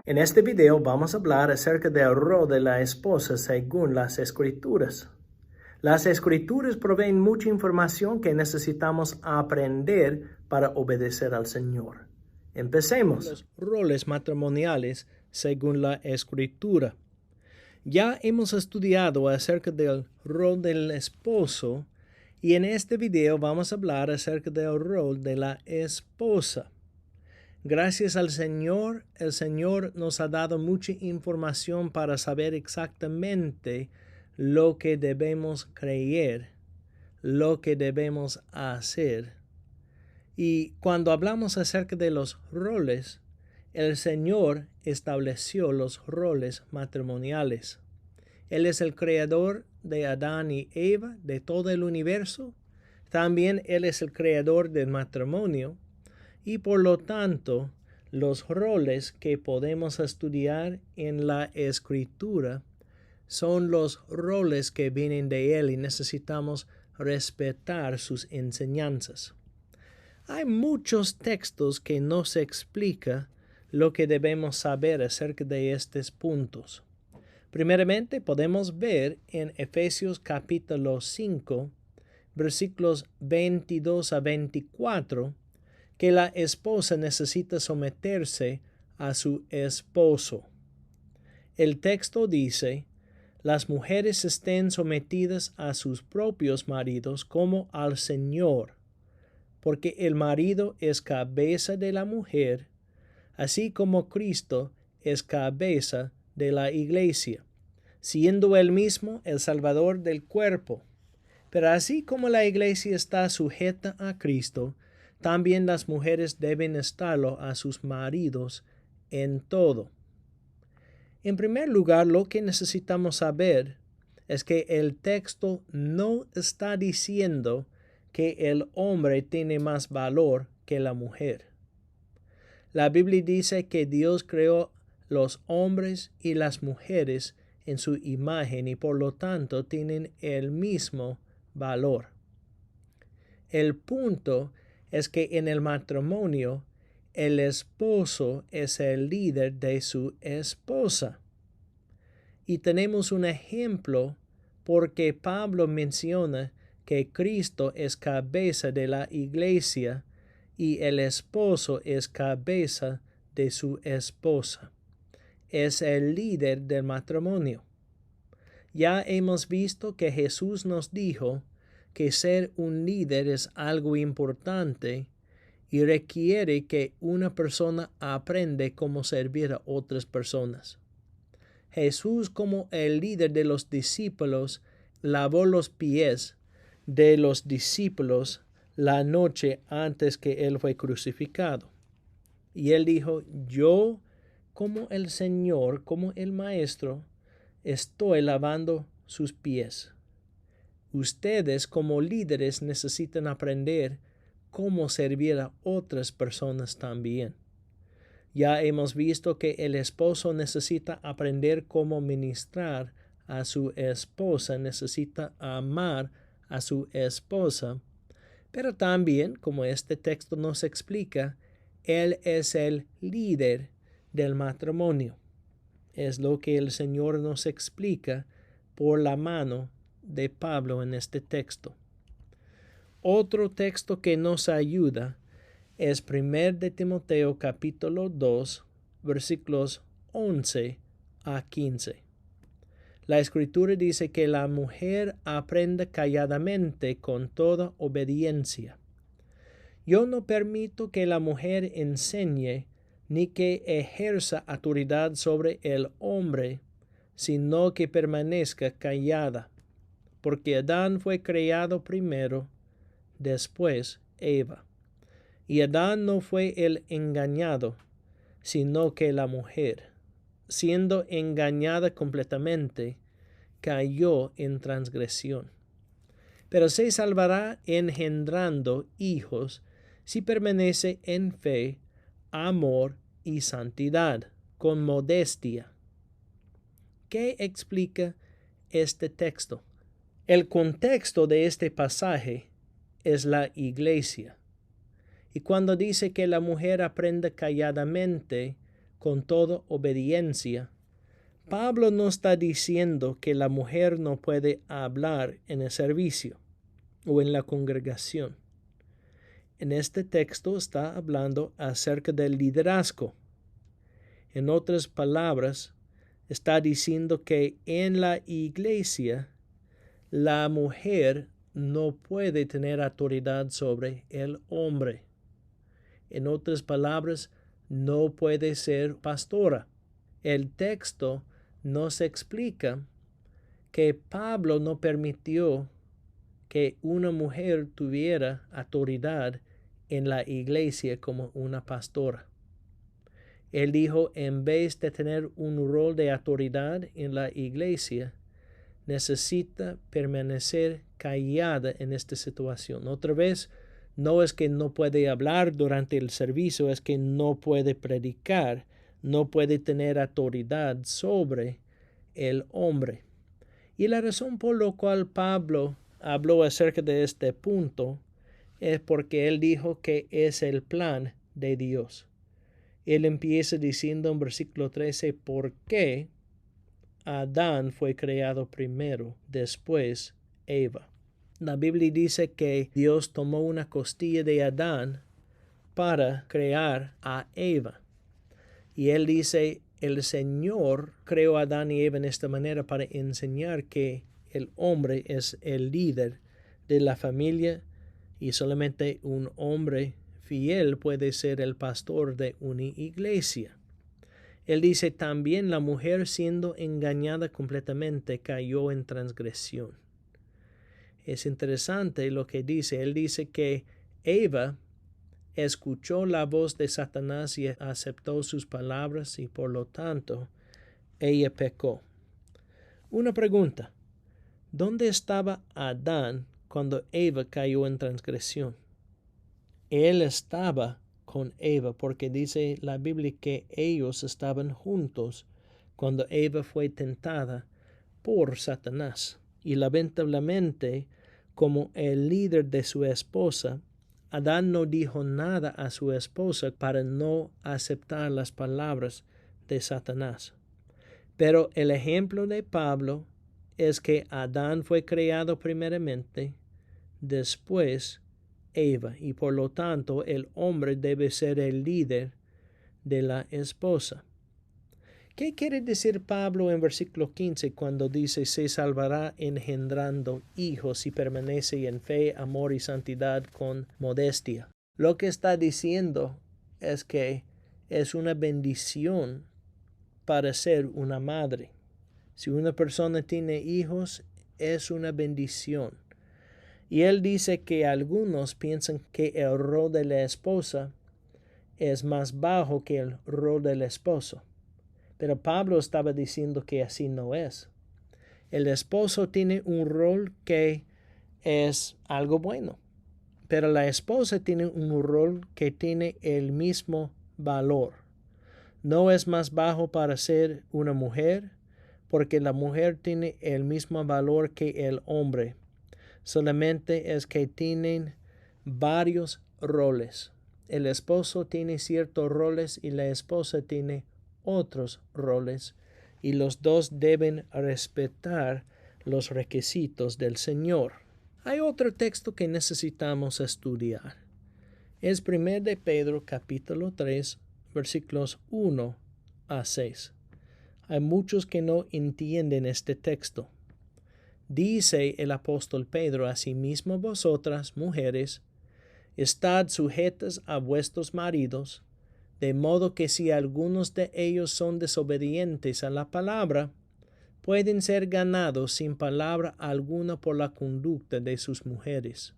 En este video vamos a hablar acerca del rol de la esposa según las Escrituras. Las Escrituras proveen mucha información que necesitamos aprender para obedecer al Señor. Empecemos. Los roles matrimoniales según la Escritura. Ya hemos estudiado acerca del rol del esposo y en este video vamos a hablar acerca del rol de la esposa. Gracias al Señor, el Señor nos ha dado mucha información para saber exactamente lo que debemos creer, lo que debemos hacer. Y cuando hablamos acerca de los roles, el Señor estableció los roles matrimoniales. Él es el creador de Adán y Eva, de todo el universo. También Él es el creador del matrimonio. Y por lo tanto, los roles que podemos estudiar en la Escritura son los roles que vienen de Él y necesitamos respetar sus enseñanzas. Hay muchos textos que nos explican lo que debemos saber acerca de estos puntos. Primeramente, podemos ver en Efesios capítulo 5, versículos 22 a 24, que la esposa necesita someterse a su esposo. El texto dice, las mujeres estén sometidas a sus propios maridos como al Señor, porque el marido es cabeza de la mujer, así como Cristo es cabeza de la iglesia, siendo él mismo el Salvador del cuerpo. Pero así como la iglesia está sujeta a Cristo, también las mujeres deben estarlo a sus maridos en todo. En primer lugar, lo que necesitamos saber es que el texto no está diciendo que el hombre tiene más valor que la mujer. La Biblia dice que Dios creó los hombres y las mujeres en su imagen y por lo tanto tienen el mismo valor. El punto es que en el matrimonio el esposo es el líder de su esposa. Y tenemos un ejemplo porque Pablo menciona que Cristo es cabeza de la iglesia y el esposo es cabeza de su esposa. Es el líder del matrimonio. Ya hemos visto que Jesús nos dijo que ser un líder es algo importante y requiere que una persona aprenda cómo servir a otras personas. Jesús, como el líder de los discípulos, lavó los pies de los discípulos la noche antes que él fue crucificado. Y él dijo, yo, como el Señor, como el Maestro, estoy lavando sus pies. Ustedes como líderes necesitan aprender cómo servir a otras personas también. Ya hemos visto que el esposo necesita aprender cómo ministrar a su esposa, necesita amar a su esposa, pero también, como este texto nos explica, él es el líder del matrimonio. Es lo que el Señor nos explica por la mano de Pablo en este texto. Otro texto que nos ayuda es 1 de Timoteo capítulo 2, versículos 11 a 15. La Escritura dice que la mujer aprenda calladamente con toda obediencia. Yo no permito que la mujer enseñe ni que ejerza autoridad sobre el hombre, sino que permanezca callada, porque Adán fue creado primero, después Eva. Y Adán no fue el engañado, sino que la mujer, siendo engañada completamente, cayó en transgresión. Pero se salvará engendrando hijos si permanece en fe, amor y santidad, con modestia. ¿Qué explica este texto? El contexto de este pasaje es la iglesia. Y cuando dice que la mujer aprenda calladamente, con toda obediencia, Pablo no está diciendo que la mujer no puede hablar en el servicio o en la congregación. En este texto está hablando acerca del liderazgo. En otras palabras, está diciendo que en la iglesia la mujer no puede tener autoridad sobre el hombre. En otras palabras, no puede ser pastora. El texto nos explica que Pablo no permitió que una mujer tuviera autoridad en la iglesia como una pastora. Él dijo, en vez de tener un rol de autoridad en la iglesia, necesita permanecer callada en esta situación. Otra vez, no es que no puede hablar durante el servicio, es que no puede predicar, no puede tener autoridad sobre el hombre. Y la razón por la cual Pablo habló acerca de este punto es porque él dijo que es el plan de Dios. Él empieza diciendo en versículo 13, ¿por qué Adán fue creado primero, después Eva? La Biblia dice que Dios tomó una costilla de Adán para crear a Eva. Y él dice, el Señor creó a Adán y Eva en esta manera para enseñar que el hombre es el líder de la familia y solamente un hombre fiel puede ser el pastor de una iglesia. Él dice también la mujer siendo engañada completamente cayó en transgresión. Es interesante lo que dice. Él dice que Eva escuchó la voz de Satanás y aceptó sus palabras y por lo tanto ella pecó. Una pregunta. ¿Dónde estaba Adán cuando Eva cayó en transgresión? Él estaba con Eva porque dice la Biblia que ellos estaban juntos cuando Eva fue tentada por Satanás. Y lamentablemente, como el líder de su esposa, Adán no dijo nada a su esposa para no aceptar las palabras de Satanás. Pero el ejemplo de Pablo es que Adán fue creado primeramente, después Eva, y por lo tanto el hombre debe ser el líder de la esposa. ¿Qué quiere decir Pablo en versículo 15 cuando dice se salvará engendrando hijos y permanece en fe, amor y santidad con modestia? Lo que está diciendo es que es una bendición para ser una madre. Si una persona tiene hijos, es una bendición. Y él dice que algunos piensan que el rol de la esposa es más bajo que el rol del esposo. Pero Pablo estaba diciendo que así no es. El esposo tiene un rol que es algo bueno, pero la esposa tiene un rol que tiene el mismo valor. No es más bajo para ser una mujer, porque la mujer tiene el mismo valor que el hombre. Solamente es que tienen varios roles. El esposo tiene ciertos roles y la esposa tiene otros roles, y los dos deben respetar los requisitos del Señor. Hay otro texto que necesitamos estudiar. Es 1 de Pedro capítulo 3, versículos 1 a 6. Hay muchos que no entienden este texto. Dice el apóstol Pedro, asimismo vosotras, mujeres, estad sujetas a vuestros maridos, de modo que si algunos de ellos son desobedientes a la palabra, pueden ser ganados sin palabra alguna por la conducta de sus mujeres,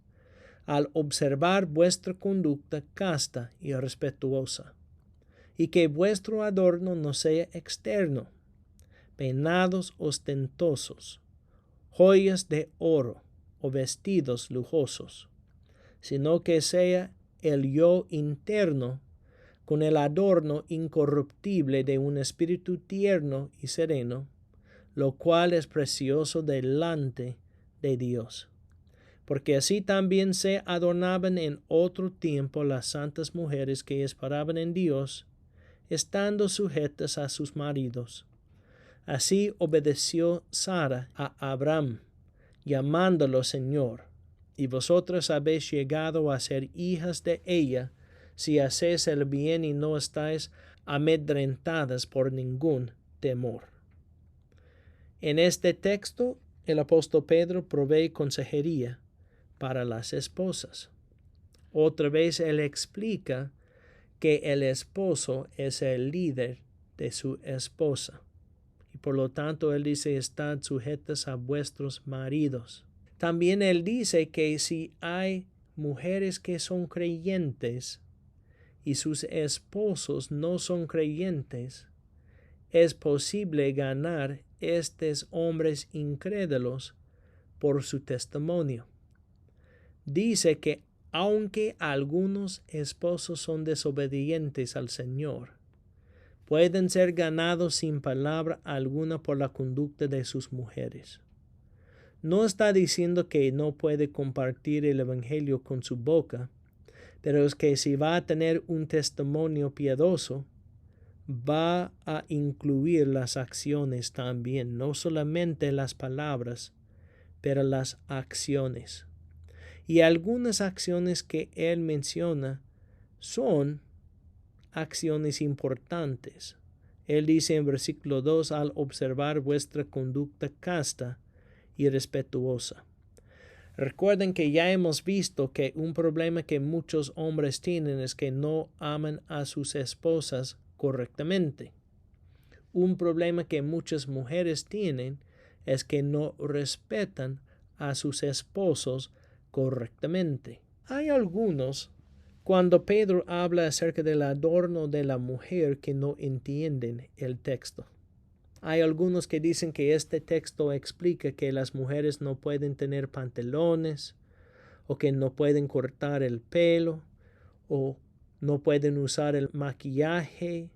al observar vuestra conducta casta y respetuosa, y que vuestro adorno no sea externo, peinados ostentosos, joyas de oro o vestidos lujosos, sino que sea el yo interno con el adorno incorruptible de un espíritu tierno y sereno, lo cual es precioso delante de Dios. Porque así también se adornaban en otro tiempo las santas mujeres que esperaban en Dios, estando sujetas a sus maridos. Así obedeció Sara a Abraham, llamándolo Señor, y vosotras habéis llegado a ser hijas de ella, si hacéis el bien y no estáis amedrentadas por ningún temor. En este texto, el apóstol Pedro provee consejería para las esposas. Otra vez él explica que el esposo es el líder de su esposa. Y por lo tanto él dice, estad sujetas a vuestros maridos. También él dice que si hay mujeres que son creyentes y sus esposos no son creyentes, es posible ganar estos hombres incrédulos por su testimonio. Dice que aunque algunos esposos son desobedientes al Señor, pueden ser ganados sin palabra alguna por la conducta de sus mujeres. No está diciendo que no puede compartir el Evangelio con su boca, pero es que si va a tener un testimonio piadoso, va a incluir las acciones también, no solamente las palabras, pero las acciones. Y algunas acciones que él menciona son acciones importantes. Él dice en versículo 2, al observar vuestra conducta casta y respetuosa. Recuerden que ya hemos visto que un problema que muchos hombres tienen es que no aman a sus esposas correctamente. Un problema que muchas mujeres tienen es que no respetan a sus esposos correctamente. Hay algunos, cuando Pedro habla acerca del adorno de la mujer, que no entienden el texto. Hay algunos que dicen que este texto explica que las mujeres no pueden tener pantalones, o que no pueden cortar el pelo, o no pueden usar el maquillaje,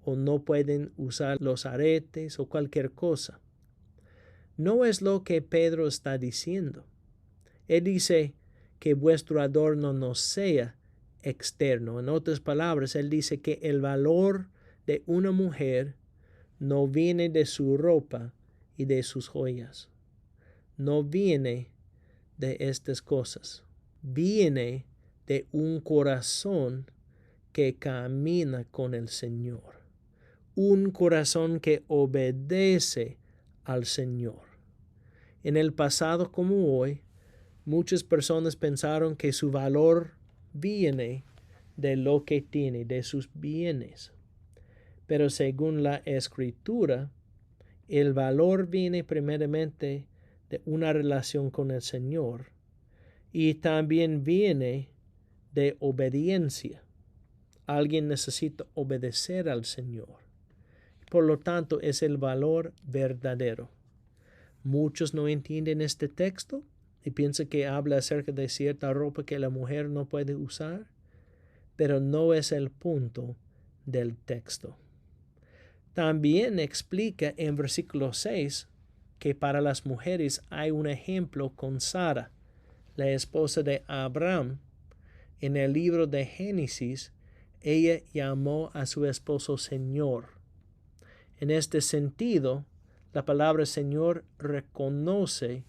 o no pueden usar los aretes, o cualquier cosa. No es lo que Pedro está diciendo. Él dice que vuestro adorno no sea externo. En otras palabras, él dice que el valor de una mujer no viene de su ropa y de sus joyas. No viene de estas cosas. Viene de un corazón que camina con el Señor. Un corazón que obedece al Señor. En el pasado como hoy, muchas personas pensaron que su valor viene de lo que tiene, de sus bienes. Pero según la Escritura, el valor viene primeramente de una relación con el Señor y también viene de obediencia. Alguien necesita obedecer al Señor. Por lo tanto, es el valor verdadero. Muchos no entienden este texto y piensan que habla acerca de cierta ropa que la mujer no puede usar, pero no es el punto del texto. También explica en versículo 6 que para las mujeres hay un ejemplo con Sara, la esposa de Abraham. En el libro de Génesis, ella llamó a su esposo Señor. En este sentido, la palabra Señor reconoce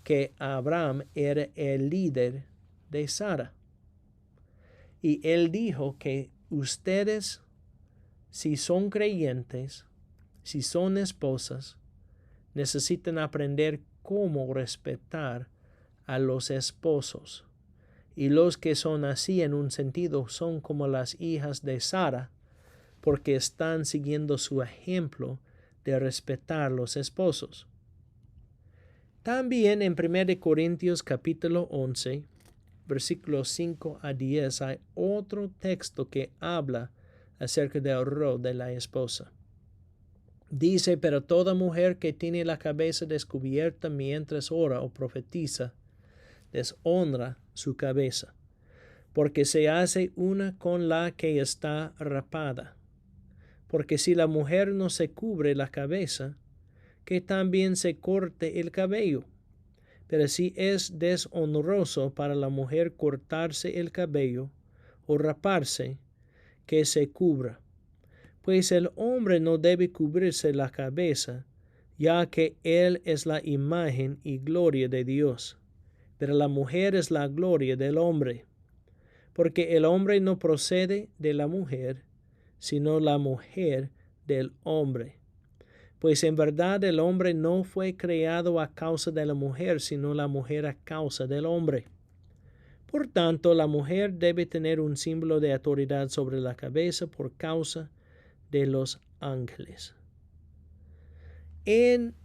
que Abraham era el líder de Sara. Y él dijo que ustedes, si son creyentes, si son esposas, necesitan aprender cómo respetar a los esposos. Y los que son así en un sentido son como las hijas de Sara, porque están siguiendo su ejemplo de respetar los esposos. También en 1 Corintios capítulo 11, versículos 5 a 10, hay otro texto que habla acerca del rol de la esposa. Dice, pero toda mujer que tiene la cabeza descubierta mientras ora o profetiza, deshonra su cabeza, porque se hace una con la que está rapada. Porque si la mujer no se cubre la cabeza, que también se corte el cabello. Pero si es deshonroso para la mujer cortarse el cabello o raparse, que se cubra. Pues el hombre no debe cubrirse la cabeza, ya que él es la imagen y gloria de Dios, pero la mujer es la gloria del hombre, porque el hombre no procede de la mujer, sino la mujer del hombre. Pues en verdad el hombre no fue creado a causa de la mujer, sino la mujer a causa del hombre. Por tanto, la mujer debe tener un símbolo de autoridad sobre la cabeza por causa de los ángeles. En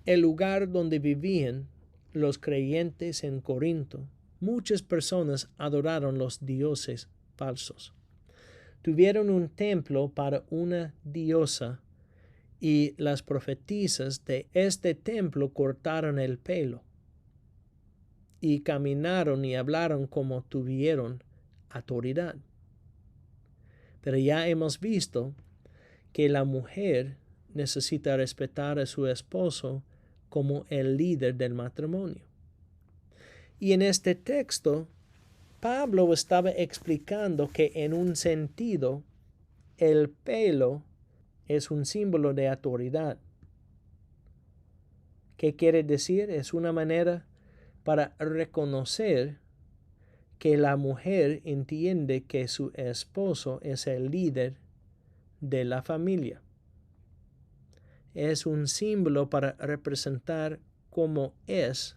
el lugar donde vivían los creyentes en Corinto, muchas personas adoraron los dioses falsos. Tuvieron un templo para una diosa y las profetisas de este templo cortaron el pelo y caminaron y hablaron como tuvieron autoridad. Pero ya hemos visto que la mujer necesita respetar a su esposo como el líder del matrimonio. Y en este texto, Pablo estaba explicando que en un sentido, el pelo es un símbolo de autoridad. ¿Qué quiere decir? Es una manera para reconocer que la mujer entiende que su esposo es el líder de la familia. Es un símbolo para representar cómo es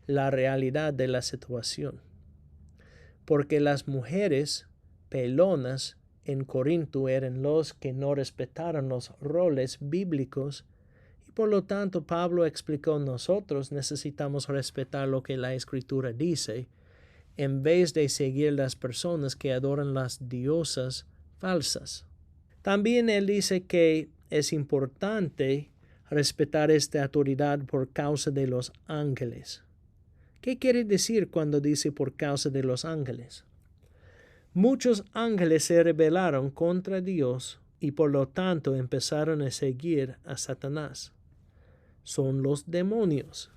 la realidad de la situación. Porque las mujeres pelonas en Corinto eran los que no respetaron los roles bíblicos y por lo tanto Pablo explicó: nosotros necesitamos respetar lo que la Escritura dice en vez de seguir las personas que adoran las diosas falsas. También él dice que es importante respetar esta autoridad por causa de los ángeles. ¿Qué quiere decir cuando dice por causa de los ángeles? Muchos ángeles se rebelaron contra Dios y por lo tanto empezaron a seguir a Satanás. Son los demonios.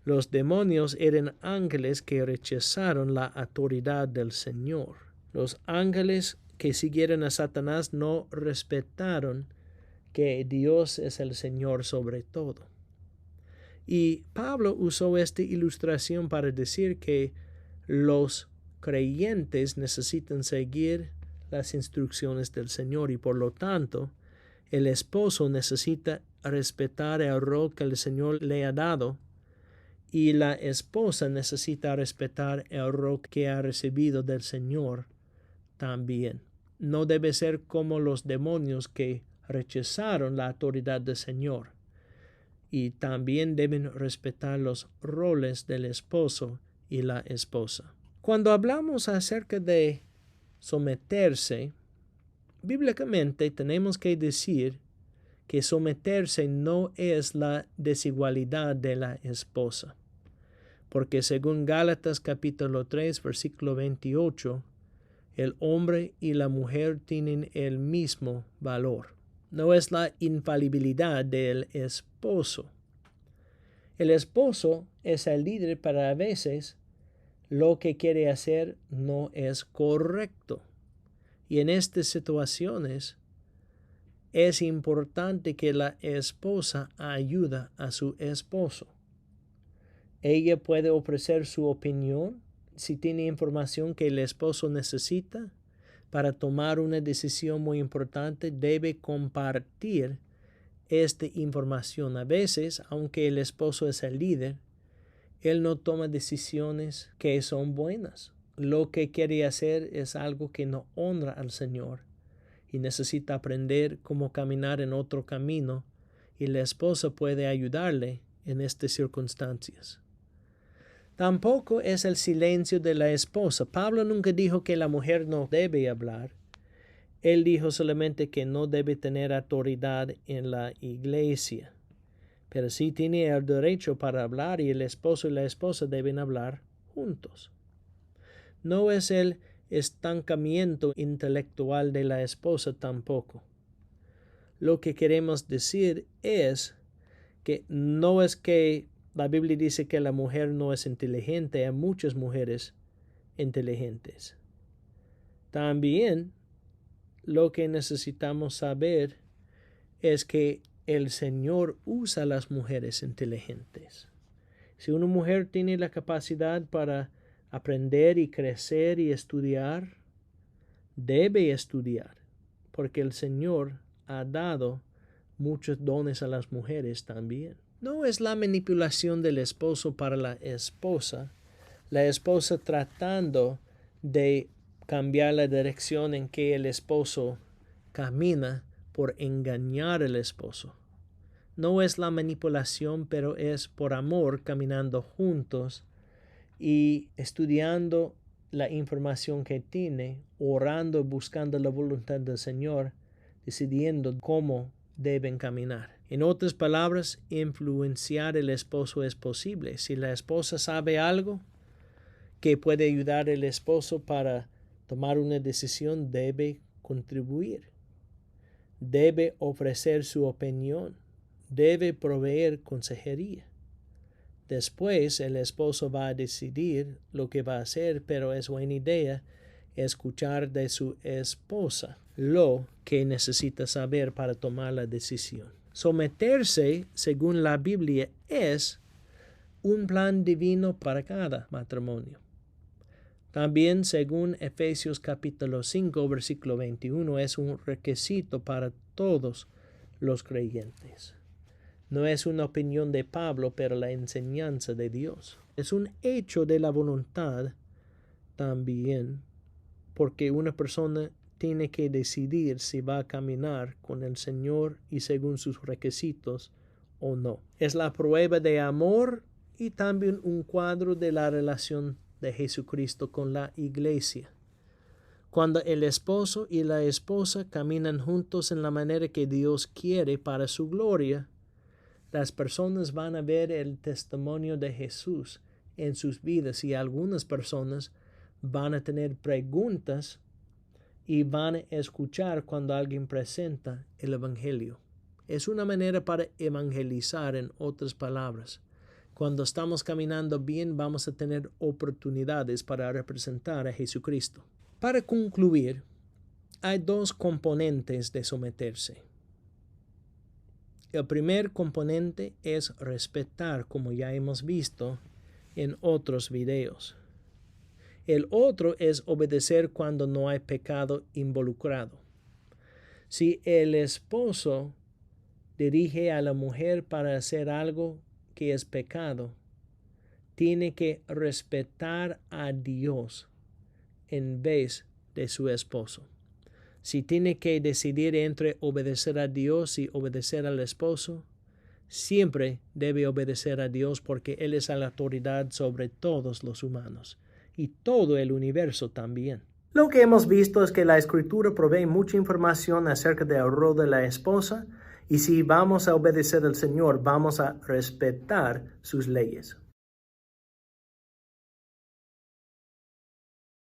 Los demonios eran ángeles que rechazaron la autoridad del Señor. Los ángeles que siguieron a Satanás no respetaron que Dios es el Señor sobre todo. Y Pablo usó esta ilustración para decir que los creyentes necesitan seguir las instrucciones del Señor y por lo tanto el esposo necesita respetar el rol que el Señor le ha dado y la esposa necesita respetar el rol que ha recibido del Señor también. No debe ser como los demonios que rechazaron la autoridad del Señor. Y también deben respetar los roles del esposo y la esposa. Cuando hablamos acerca de someterse, bíblicamente tenemos que decir que someterse no es la desigualdad de la esposa. Porque según Gálatas capítulo 3, versículo 28, el hombre y la mujer tienen el mismo valor. No es la infalibilidad del esposo. El esposo es el líder, pero a veces lo que quiere hacer no es correcto. Y en estas situaciones es importante que la esposa ayude a su esposo. Ella puede ofrecer su opinión si tiene información que el esposo necesita. Para tomar una decisión muy importante, debe compartir esta información. A veces, aunque el esposo es el líder, él no toma decisiones que son buenas. Lo que quiere hacer es algo que no honra al Señor y necesita aprender cómo caminar en otro camino y la esposa puede ayudarle en estas circunstancias. Tampoco es el silencio de la esposa. Pablo nunca dijo que la mujer no debe hablar. Él dijo solamente que no debe tener autoridad en la iglesia. Pero sí tiene el derecho para hablar y el esposo y la esposa deben hablar juntos. No es el estancamiento intelectual de la esposa tampoco. Lo que queremos decir es que no es que la Biblia dice que la mujer no es inteligente. Hay muchas mujeres inteligentes. También lo que necesitamos saber es que el Señor usa a las mujeres inteligentes. Si una mujer tiene la capacidad para aprender y crecer y estudiar, debe estudiar, porque el Señor ha dado muchos dones a las mujeres también. No es la manipulación del esposo para la esposa tratando de cambiar la dirección en que el esposo camina por engañar al esposo. No es la manipulación, pero es por amor caminando juntos y estudiando la información que tiene, orando, buscando la voluntad del Señor, decidiendo cómo deben caminar. En otras palabras, influenciar al esposo es posible. Si la esposa sabe algo que puede ayudar al esposo para tomar una decisión, debe contribuir. Debe ofrecer su opinión. Debe proveer consejería. Después el esposo va a decidir lo que va a hacer, pero es buena idea escuchar de su esposa lo que necesita saber para tomar la decisión. Someterse, según la Biblia, es un plan divino para cada matrimonio. También, según Efesios capítulo 5, versículo 21, es un requisito para todos los creyentes. No es una opinión de Pablo, pero la enseñanza de Dios. Es un hecho de la voluntad también, porque una persona tiene que decidir si va a caminar con el Señor y según sus requisitos o no. Es la prueba de amor y también un cuadro de la relación de Jesucristo con la iglesia. Cuando el esposo y la esposa caminan juntos en la manera que Dios quiere para su gloria, las personas van a ver el testimonio de Jesús en sus vidas y algunas personas van a tener preguntas y van a escuchar cuando alguien presenta el Evangelio. Es una manera para evangelizar, en otras palabras. Cuando estamos caminando bien, vamos a tener oportunidades para representar a Jesucristo. Para concluir, hay dos componentes de someterse. El primer componente es respetar, como ya hemos visto en otros videos. El otro es obedecer cuando no hay pecado involucrado. Si el esposo dirige a la mujer para hacer algo que es pecado, tiene que respetar a Dios en vez de su esposo. Si tiene que decidir entre obedecer a Dios y obedecer al esposo, siempre debe obedecer a Dios porque Él es la autoridad sobre todos los humanos y todo el universo también. Lo que hemos visto es que la Escritura provee mucha información acerca del rol de la esposa y si vamos a obedecer al Señor, vamos a respetar sus leyes.